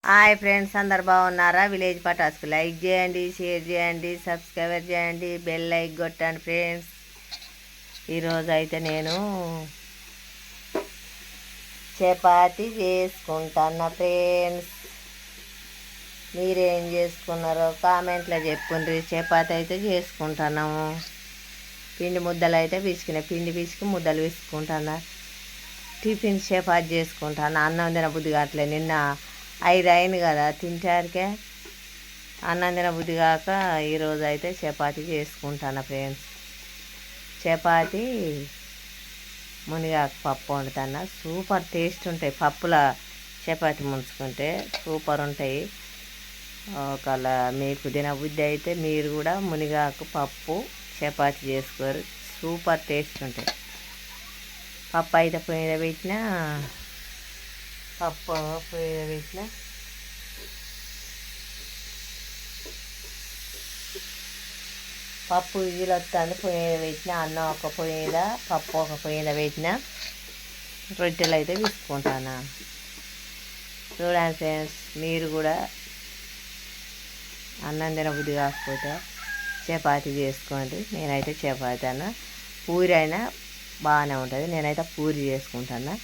Hi friends, అందరు బాగున్నారా? Village పటాస్కి like చేయండి, షేర్ చేయండి, సబ్స్క్రైబర్ చేయండి, బెల్ లైక్ కొట్టండి ఫ్రెండ్స్. ఈరోజు అయితే నేను చపాతి చేసుకుంటున్నా ఫ్రెండ్స్. మీరేం చేసుకున్నారో కామెంట్లో చెప్పుండ్రి. చపాతి అయితే చేసుకుంటున్నాము. పిండి ముద్దలు అయితే పిండి పిసికి ముద్దలు పిసుకుంటున్నా. టిఫిన్ చపాతి చేసుకుంటాను. అన్నం తినబుద్ధి కావట్లే. నిన్న 5 అయింది కదా తింటారికే. అన్నం తినబుద్ధి కాక ఈరోజు అయితే చపాతీ చేసుకుంటాను ఫ్రెండ్స్. చపాతీ మునిగాకు పప్పు వండుతాను. సూపర్ టేస్ట్ ఉంటాయి. పప్పుల చపాతీ ముంచుకుంటే సూపర్ ఉంటాయి. ఒకవేళ మీకు తినబుద్ధి అయితే మీరు కూడా మునిగాకు పప్పు చపాతీ చేసుకోరు. సూపర్ టేస్ట్ ఉంటాయి. పప్పు అయితే పొయ్యి మీద పెట్టిన పప్పు విజిల్ వస్తుంది. పొయ్యి మీద పెట్టిన అన్నం ఒక పొయ్యి మీద, పప్పు ఒక పొయ్యి మీద పెట్టిన. రొట్టెలు అయితే తీసుకుంటాను. చూడండి ఫ్రెండ్స్, మీరు కూడా అన్నం తినబుద్ధి కాకపోతే చపాతీ చేసుకోండి. నేనైతే చపాతీ పూరి అయినా బాగానే ఉంటుంది. నేనైతే పూరి చేసుకుంటాను.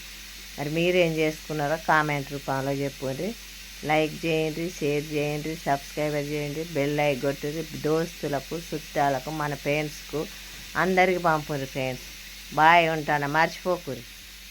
మరి మీరేం చేసుకున్నారో కామెంట్ రూపంలో చెప్పండి. లైక్ చేయండి, షేర్ చేయండి, సబ్స్క్రైబర్ చేయండి, బెల్ లైక్ కొట్టండి. దోస్తులకు, చుట్టాలకు, మన ఫ్రెండ్స్కు అందరికి పంపండి ఫ్రెండ్స్. బాయ్, ఉంటాను. మర్చిపోకూరి.